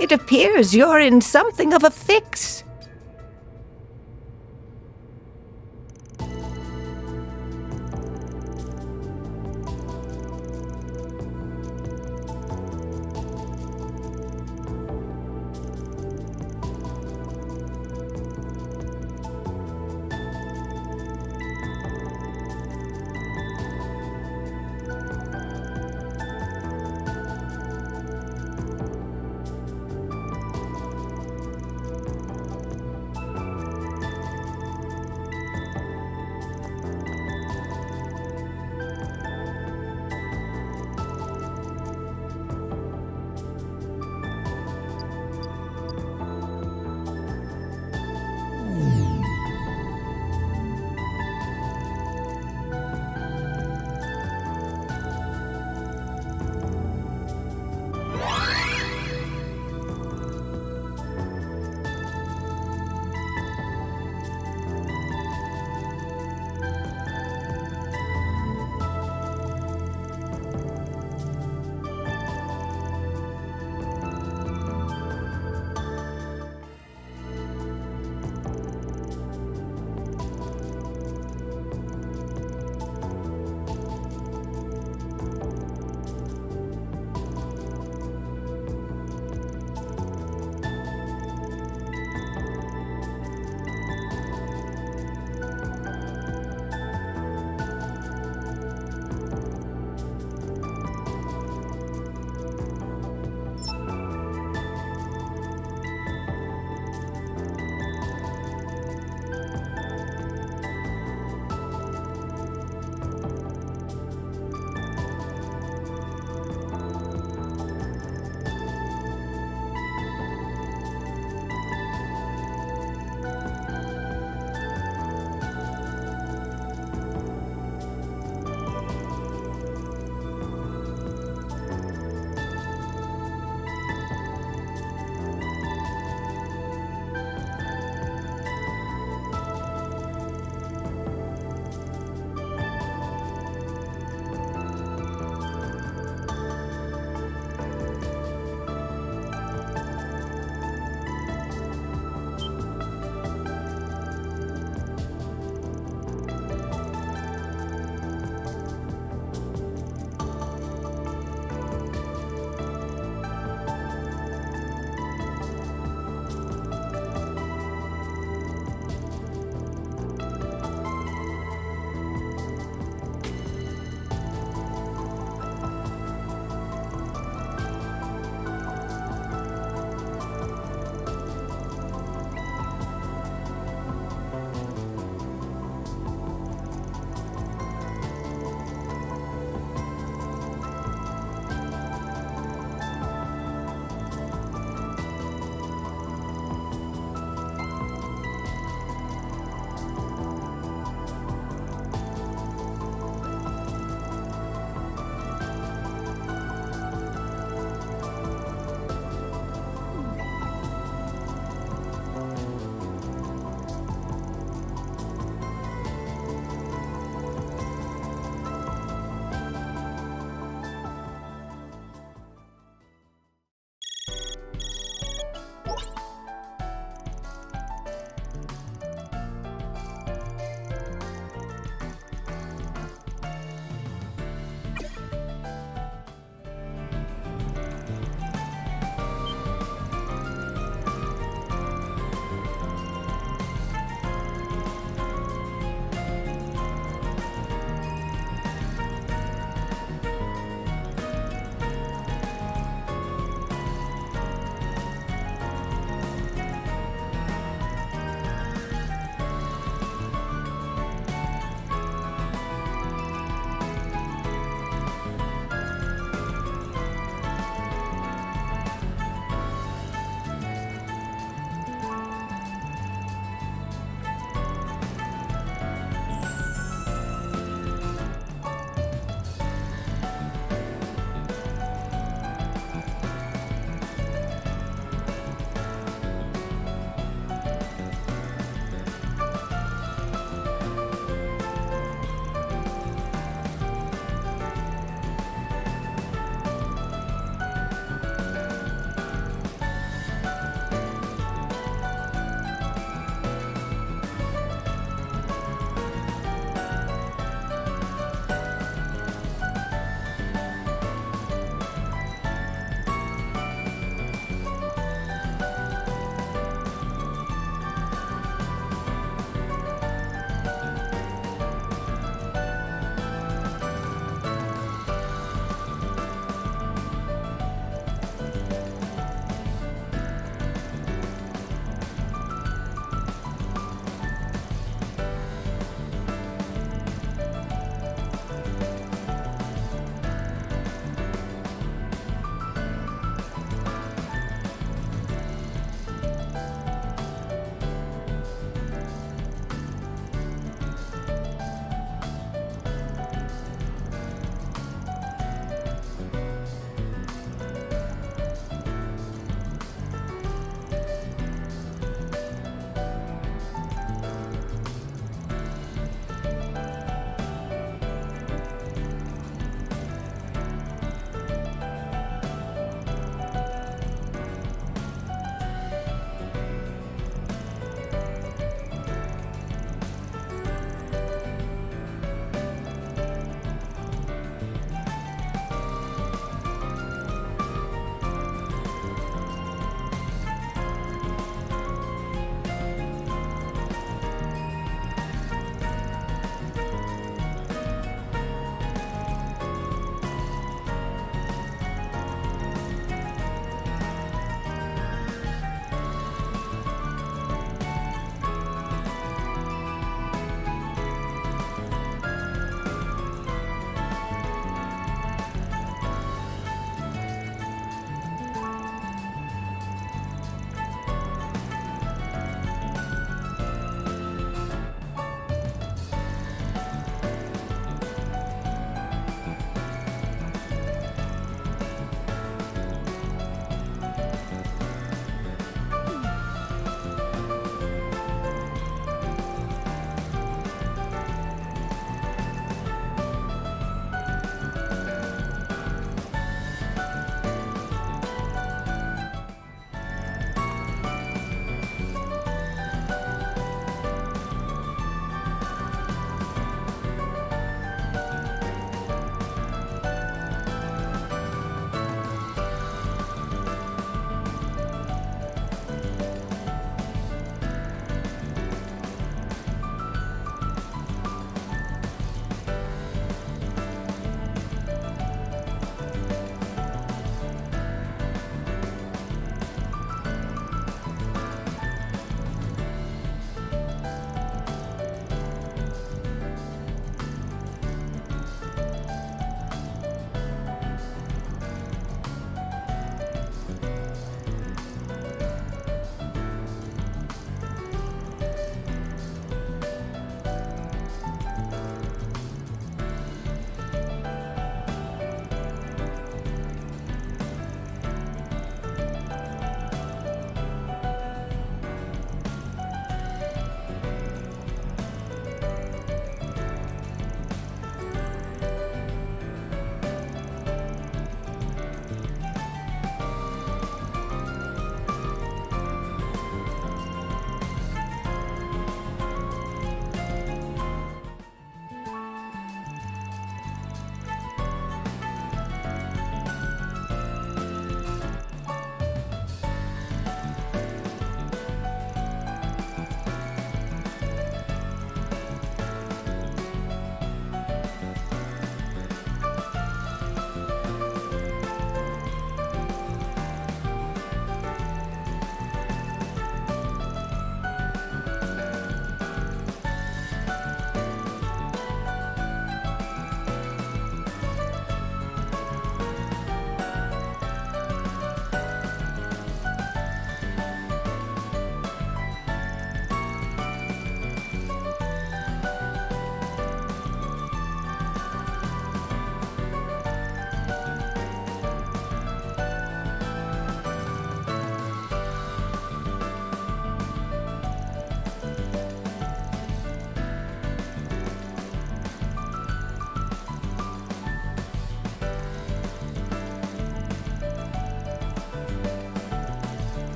It appears you're in something of a fix.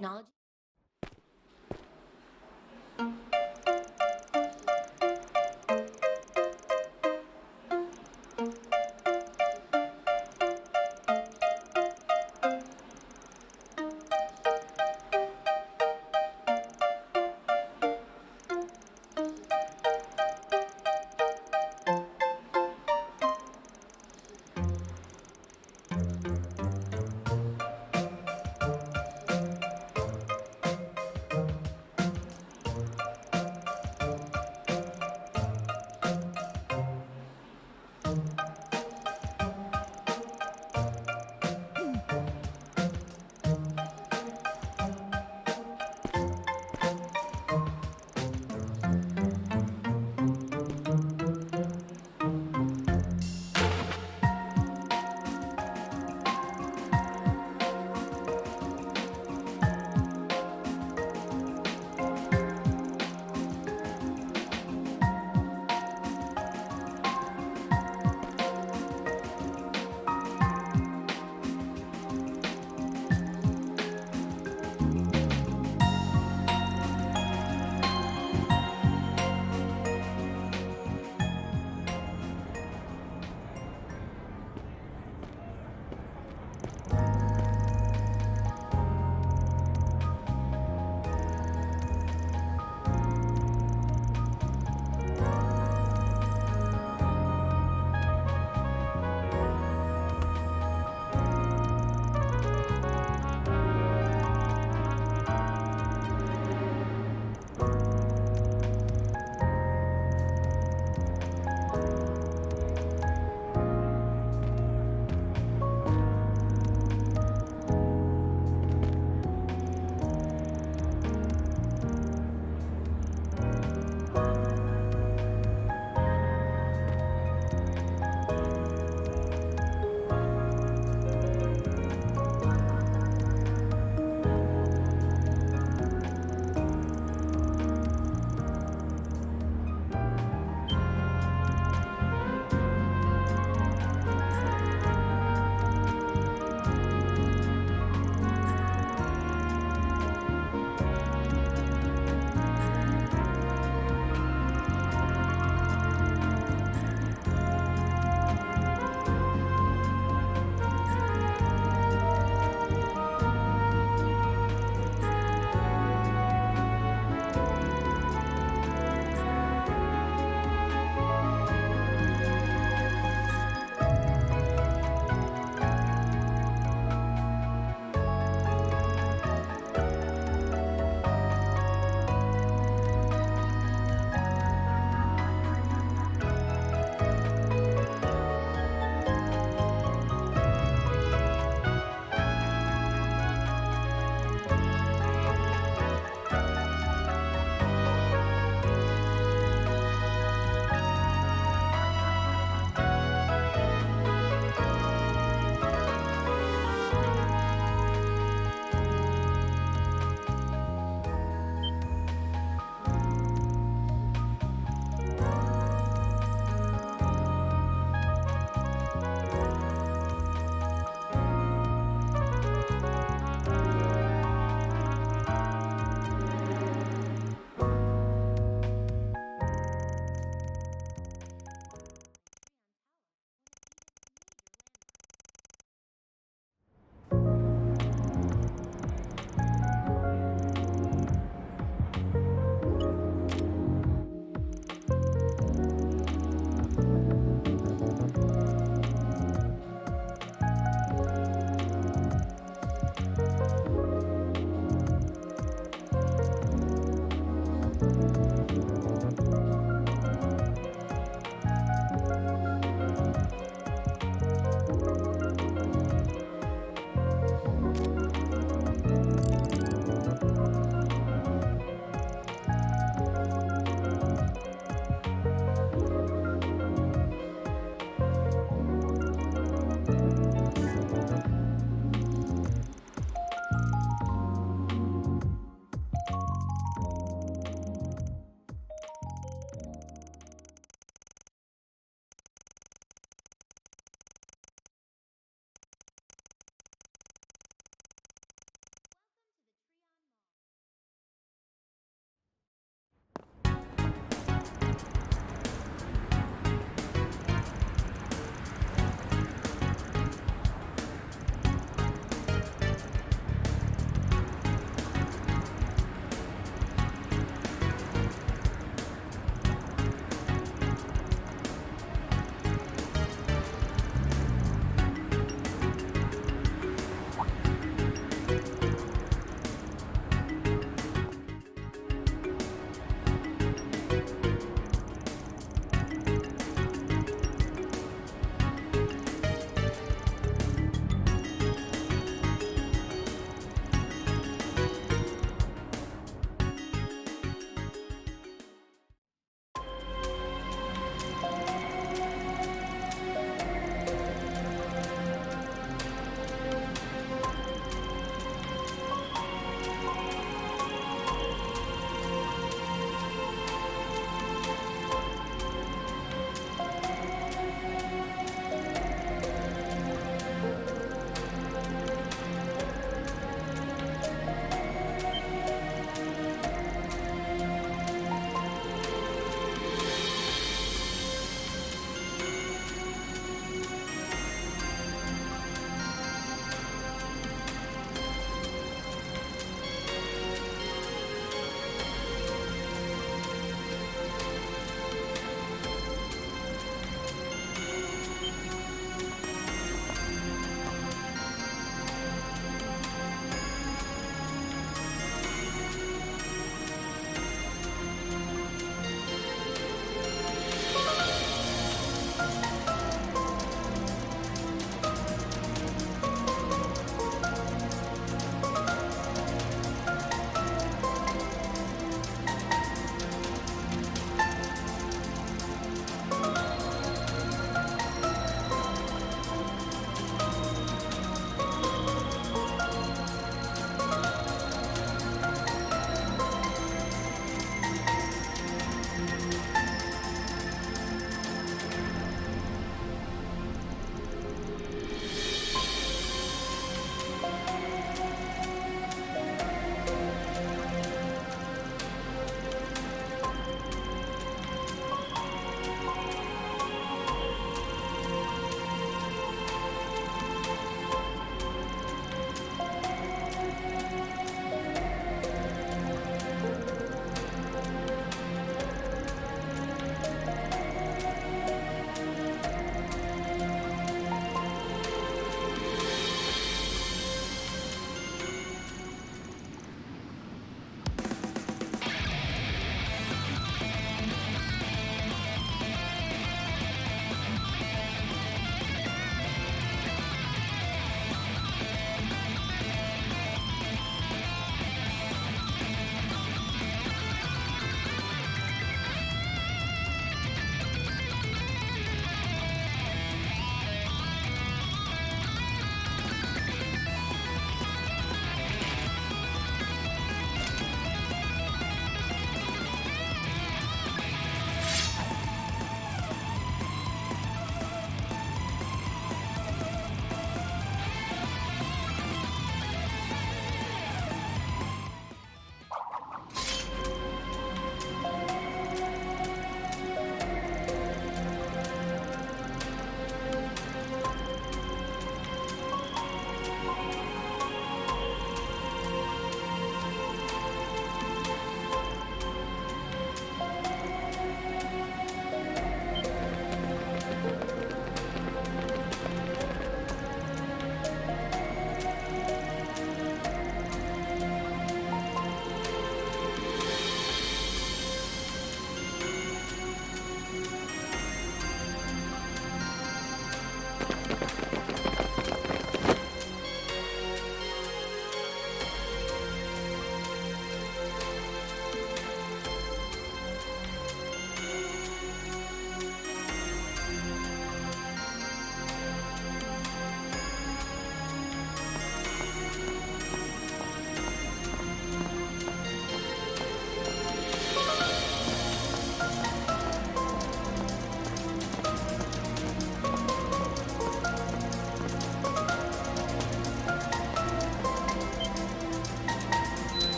technology.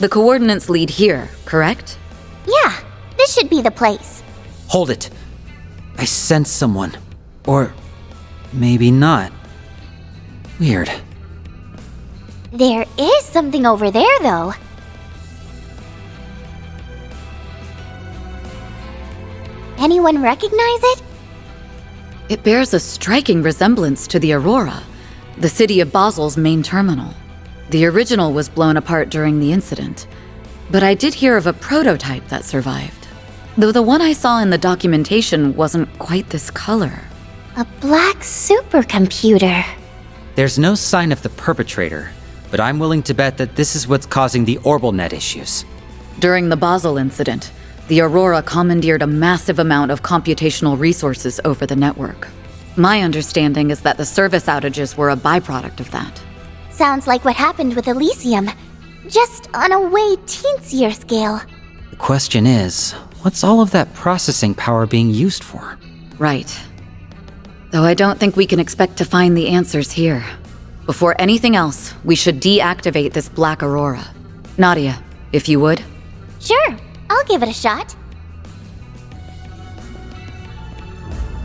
The coordinates lead here, correct? Yeah, this should be the place. Hold it. I sense someone. Or maybe not. Weird. There is something over there, though. Anyone recognize it? It bears a striking resemblance to the Aurora, the city of Basel's main terminal. The original was blown apart during the incident, but I did hear of a prototype that survived. Though the one I saw in the documentation wasn't quite this color. A black supercomputer. There's no sign of the perpetrator, but I'm willing to bet that this is what's causing the OrbitalNet issues. During the Basel incident, the Aurora commandeered a massive amount of computational resources over the network. My understanding is that the service outages were a byproduct of that. Sounds like what happened with Elysium, just on a way teensier scale. The question is, what's all of that processing power being used for? Right. Though I don't think we can expect to find the answers here. Before anything else, we should deactivate this Black Aurora. Nadia, if you would. Sure, I'll give it a shot.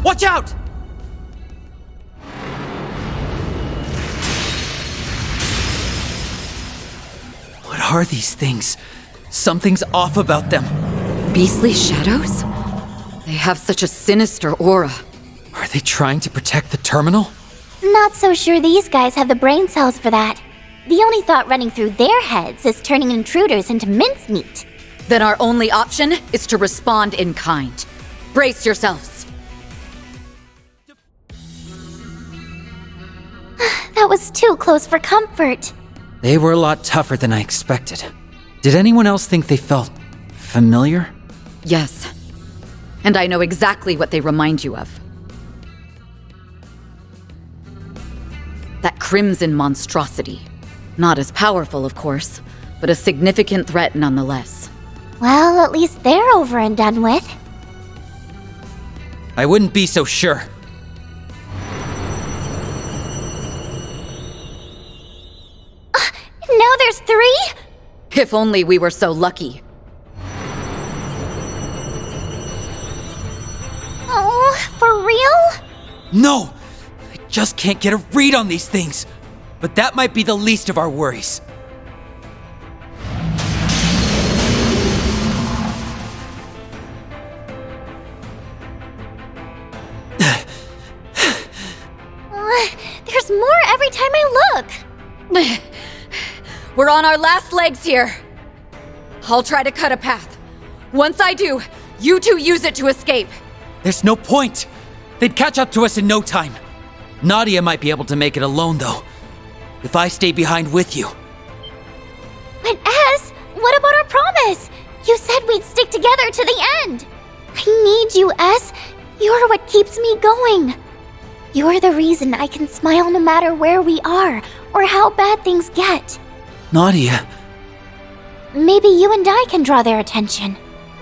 Watch out! What are these things? Something's off about them. Beastly shadows? They have such a sinister aura. Are they trying to protect the terminal? Not so sure these guys have the brain cells for that. The only thought running through their heads is turning intruders into mincemeat. Then our only option is to respond in kind. Brace yourselves. That was too close for comfort. They were a lot tougher than I expected. Did anyone else think they felt familiar? Yes. And I know exactly what they remind you of. That crimson monstrosity. Not as powerful, of course, but a significant threat nonetheless. Well, at least they're over and done with. I wouldn't be so sure. Now there's 3? If only we were so lucky. Oh, for real? No! I just can't get a read on these things. But that might be the least of our worries. There's more every time I look. We're on our last legs here. I'll try to cut a path. Once I do, you two use it to escape. There's no point. They'd catch up to us in no time. Nadia might be able to make it alone, though. If I stay behind with you. But Ez, what about our promise? You said we'd stick together to the end. I need you, Ez. You're what keeps me going. You're the reason I can smile no matter where we are or how bad things get. Nadia. Maybe you and I can draw their attention.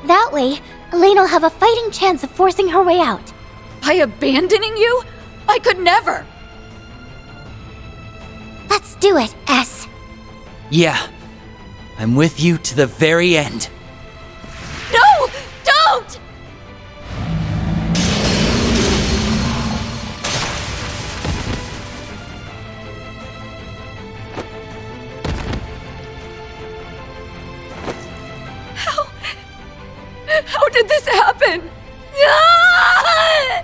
That way, Elaine'll have a fighting chance of forcing her way out. By abandoning you? I could never! Let's do it, Ez. Yeah. I'm with you to the very end. No! Don't! How did this happen? Ah!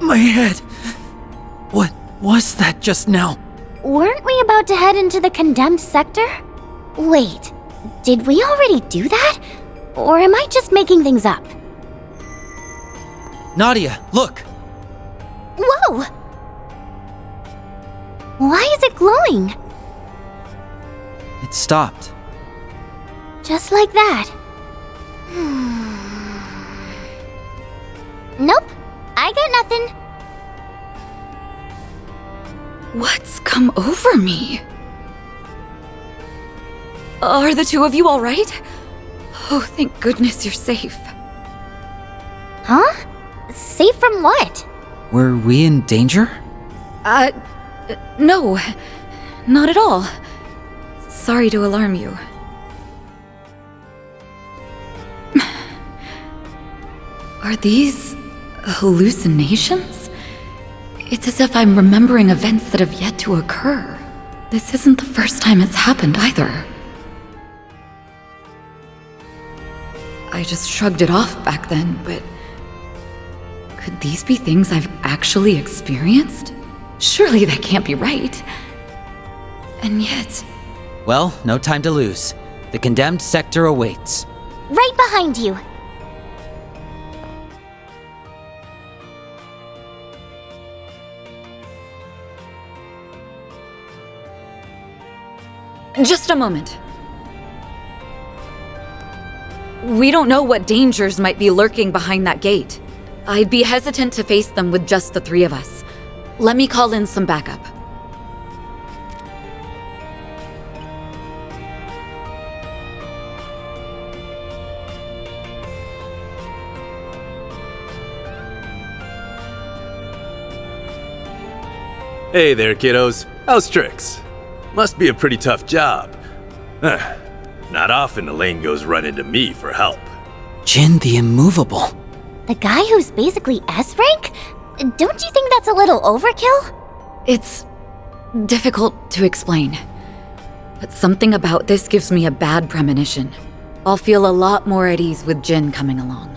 My head. What was that just now? Weren't we about to head into the condemned sector? Wait, did we already do that? Or am I just making things up? Nadia, look! Whoa! Why is it glowing? It stopped. Just like that. Nope, I got nothing. What's come over me. Are the two of you all right? Oh, thank goodness you're safe. Huh? Safe from what? Were we in danger? No. Not at all. Sorry to alarm you. Are these hallucinations? It's as if I'm remembering events that have yet to occur. This isn't the first time it's happened either. I just shrugged it off back then, but could these be things I've actually experienced? Surely that can't be right. And yet... Well, no time to lose. The condemned sector awaits. Right behind you. Just a moment. We don't know what dangers might be lurking behind that gate. I'd be hesitant to face them with just the three of us. Let me call in some backup. Hey there, kiddos. How's tricks? Must be a pretty tough job. Not often Elaine goes running to me for help. Jin the Immovable. The guy who's basically S rank? Don't you think that's a little overkill? It's difficult to explain, but something about this gives me a bad premonition. I'll feel a lot more at ease with Jin coming along.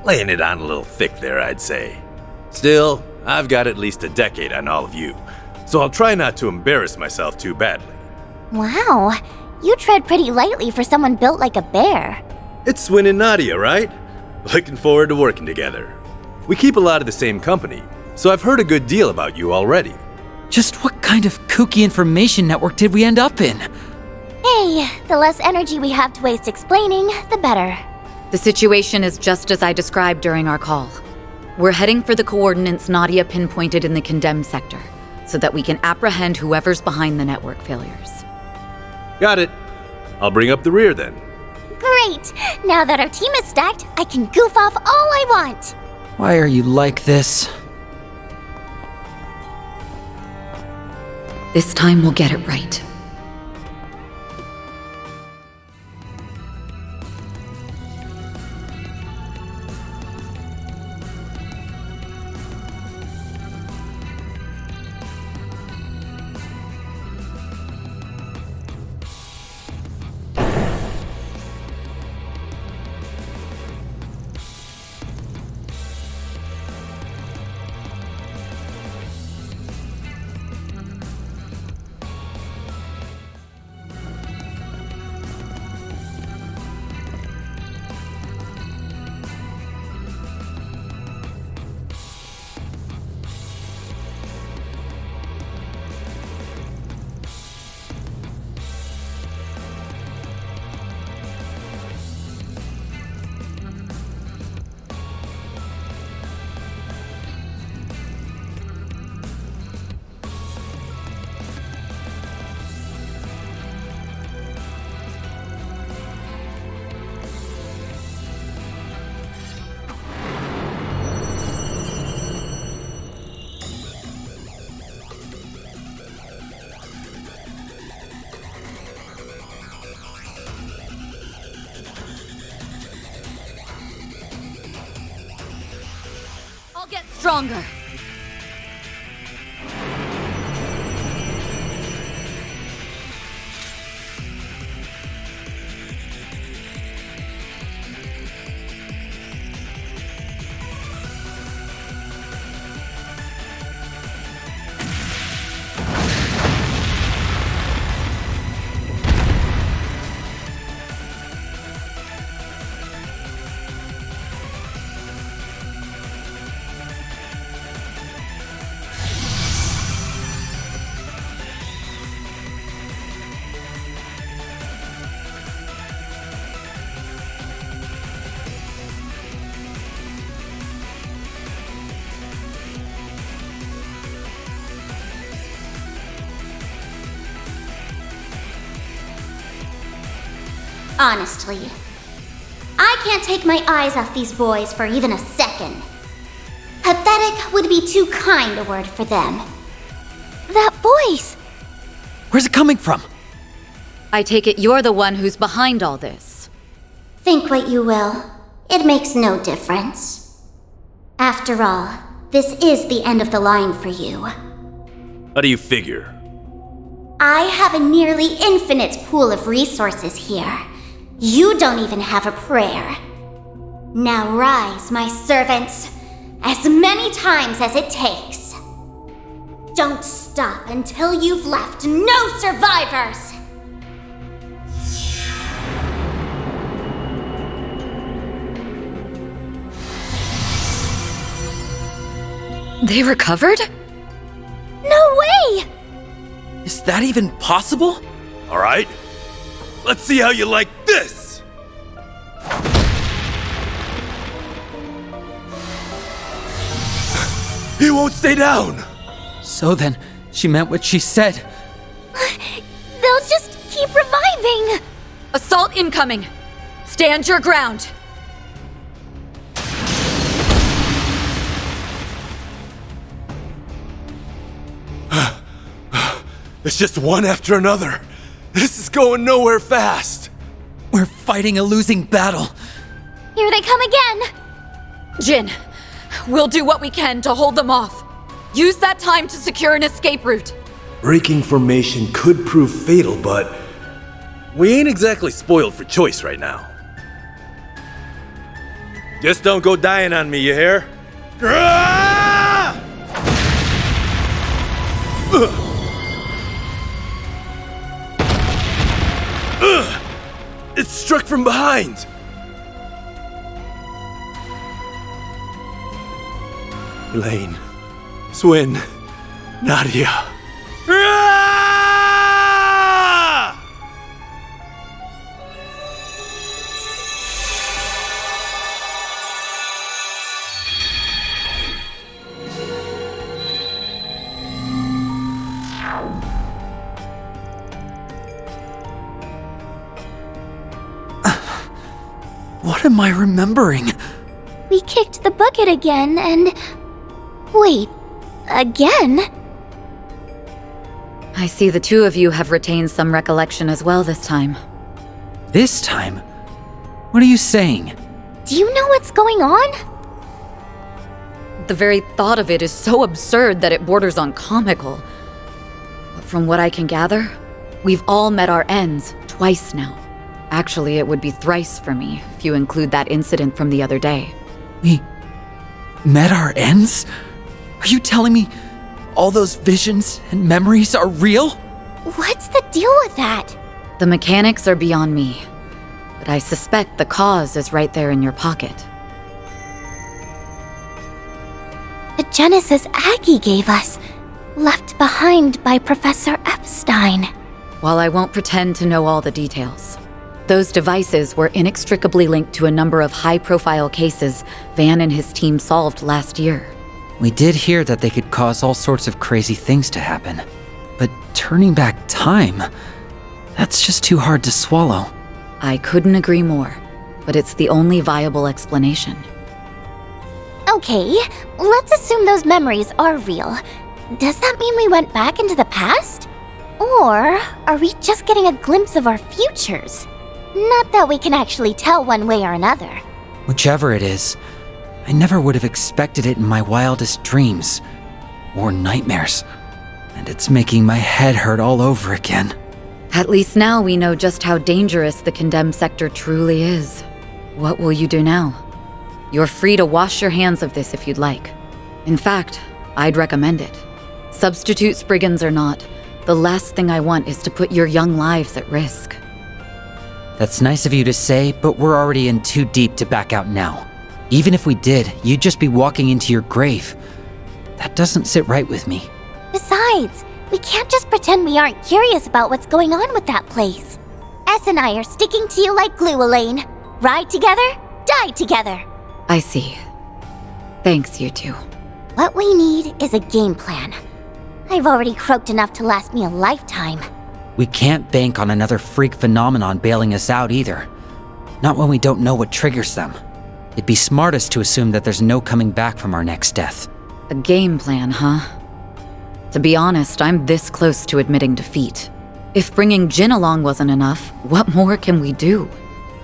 Laying it on a little thick there, I'd say. Still, I've got at least a decade on all of you, so I'll try not to embarrass myself too badly. Wow, you tread pretty lightly for someone built like a bear. It's Swin and Nadia, right? Looking forward to working together. We keep a lot of the same company, so I've heard a good deal about you already. Just what kind of kooky information network did we end up in? Hey, the less energy we have to waste explaining, the better. The situation is just as I described during our call. We're heading for the coordinates Nadia pinpointed in the condemned sector, so that we can apprehend whoever's behind the network failures. Got it. I'll bring up the rear then. Great! Now that our team is stacked, I can goof off all I want! Why are you like this? This time we'll get it right. I'll get stronger. honestly. I can't take my eyes off these boys for even a second. Pathetic would be too kind a word for them. That voice! Where's it coming from? I take it you're the one who's behind all this. Think what you will. It makes no difference. After all, this is the end of the line for you. How do you figure? I have a nearly infinite pool of resources here. You don't even have a prayer. Now rise, my servants, as many times as it takes. Don't stop until you've left no survivors! They recovered? No way! Is that even possible? All right, let's see how you like this! He won't stay down! So then, she meant what she said. They'll just keep reviving! Assault incoming! Stand your ground! It's just one after another. This is going nowhere fast. We're fighting a losing battle. Here they come again! Jin, we'll do what we can to hold them off. Use that time to secure an escape route. Breaking formation could prove fatal, but we ain't exactly spoiled for choice right now. Just don't go dying on me, you hear? Ah! It's struck from behind! Elaine, Swin, Nadia. Ah! What am I remembering? We kicked the bucket again and... Wait, again? I see the two of you have retained some recollection as well this time. This time? What are you saying? Do you know what's going on? The very thought of it is so absurd that it borders on comical. But from what I can gather, we've all met our ends twice now. Actually, it would be thrice for me if you include that incident from the other day. We met our ends? Are you telling me all those visions and memories are real? What's the deal with that? The mechanics are beyond me, but I suspect the cause is right there in your pocket. The Genesis Aggie gave us, left behind by Professor Epstein. While I won't pretend to know all the details, those devices were inextricably linked to a number of high-profile cases Van and his team solved last year. We did hear that they could cause all sorts of crazy things to happen. But turning back time, that's just too hard to swallow. I couldn't agree more, but it's the only viable explanation. Okay, let's assume those memories are real. Does that mean we went back into the past? Or are we just getting a glimpse of our futures? Not that we can actually tell one way or another. Whichever it is, I never would have expected it in my wildest dreams. Or nightmares. And it's making my head hurt all over again. At least now we know just how dangerous the condemned sector truly is. What will you do now? You're free to wash your hands of this if you'd like. In fact, I'd recommend it. Substitute Spriggans or not, the last thing I want is to put your young lives at risk. That's nice of you to say, but we're already in too deep to back out now. Even if we did, you'd just be walking into your grave. That doesn't sit right with me. Besides, we can't just pretend we aren't curious about what's going on with that place. S and I are sticking to you like glue, Elaine. Ride together, die together. I see. Thanks, you two. What we need is a game plan. I've already croaked enough to last me a lifetime. We can't bank on another freak phenomenon bailing us out either. Not when we don't know what triggers them. It'd be smartest to assume that there's no coming back from our next death. A game plan, huh? To be honest, I'm this close to admitting defeat. If bringing Jin along wasn't enough, what more can we do?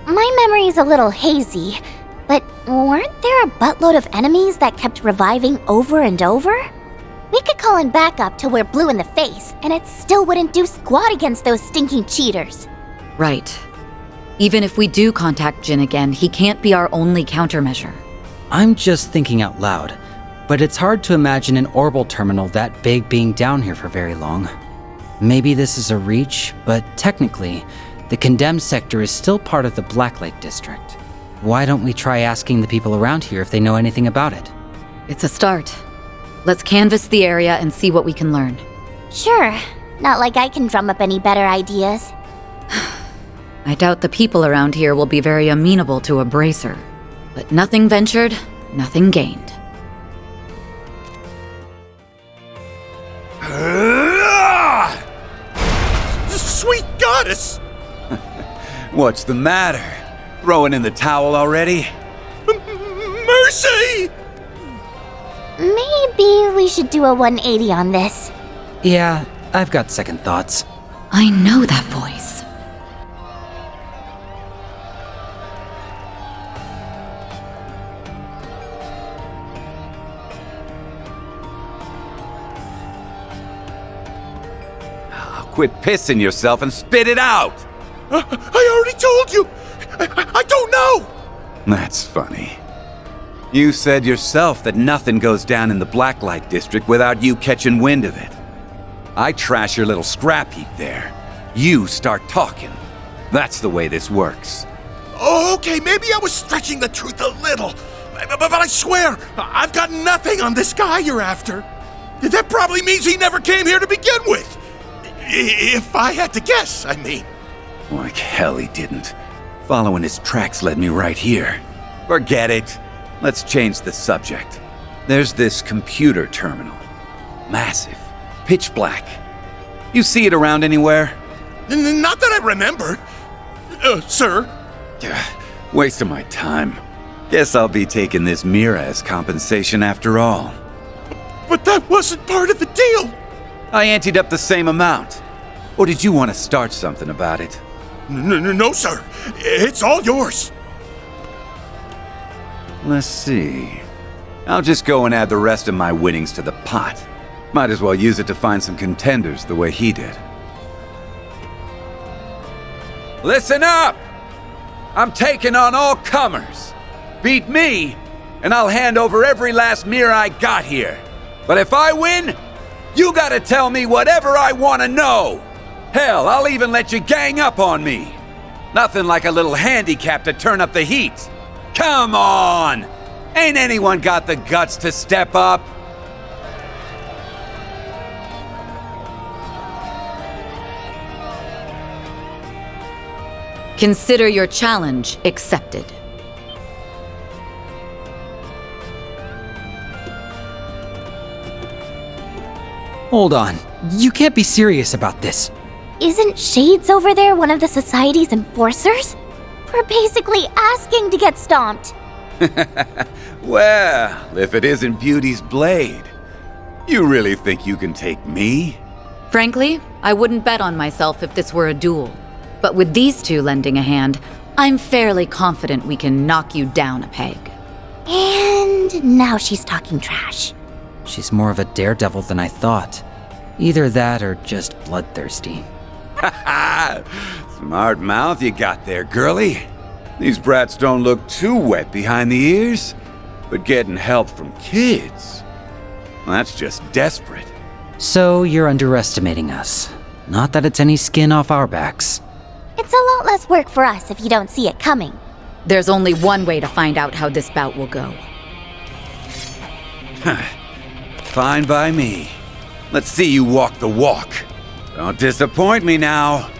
My memory's a little hazy, but weren't there a buttload of enemies that kept reviving over and over? We could call in backup till we're blue in the face, and it still wouldn't do squat against those stinking cheaters. Right. Even if we do contact Jin again, he can't be our only countermeasure. I'm just thinking out loud, but it's hard to imagine an orbital terminal that big being down here for very long. Maybe this is a reach, but technically, the condemned sector is still part of the Blacklake district. Why don't we try asking the people around here if they know anything about it? It's a start. Let's canvass the area and see what we can learn. Sure, not like I can drum up any better ideas. I doubt the people around here will be very amenable to a bracer. But nothing ventured, nothing gained. Sweet goddess! What's the matter? Throwing in the towel already? Mercy! Maybe we should do a 180 on this. Yeah, I've got second thoughts. I know that voice. Quit pissing yourself and spit it out! I already told you! I don't know! That's funny. You said yourself that nothing goes down in the Blacklight district without you catching wind of it. I trash your little scrap heap there. You start talking. That's the way this works. Oh, okay, maybe I was stretching the truth a little. But I swear, I've got nothing on this guy you're after. That probably means he never came here to begin with. If I had to guess, I mean. Like hell he didn't. Following his tracks led me right here. Forget it. Let's change the subject. There's this computer terminal. Massive. Pitch black. You see it around anywhere? Not that I remember. Sir? Waste of my time. Guess I'll be taking this Mira as compensation after all. But that wasn't part of the deal. I anteed up the same amount. Or did you want to start something about it? No, sir. It's all yours. Let's see. I'll just go and add the rest of my winnings to the pot. Might as well use it to find some contenders the way he did. Listen up! I'm taking on all comers. Beat me, and I'll hand over every last mirror I got here. But if I win, you gotta tell me whatever I wanna know. Hell, I'll even let you gang up on me. Nothing like a little handicap to turn up the heat. Come on! Ain't anyone got the guts to step up? Consider your challenge accepted. Hold on. You can't be serious about this. Isn't Shades over there one of the Society's enforcers? We're basically asking to get stomped. Well, if it isn't Beauty's blade. You really think you can take me? Frankly, I wouldn't bet on myself if this were a duel. But with these two lending a hand, I'm fairly confident we can knock you down a peg. And now she's talking trash. She's more of a daredevil than I thought. Either that or just bloodthirsty. Smart mouth you got there, girlie. These brats don't look too wet behind the ears, but getting help from kids, that's just desperate. So you're underestimating us. Not that it's any skin off our backs. It's a lot less work for us if you don't see it coming. There's only one way to find out how this bout will go. Fine by me. Let's see you walk the walk. Don't disappoint me now.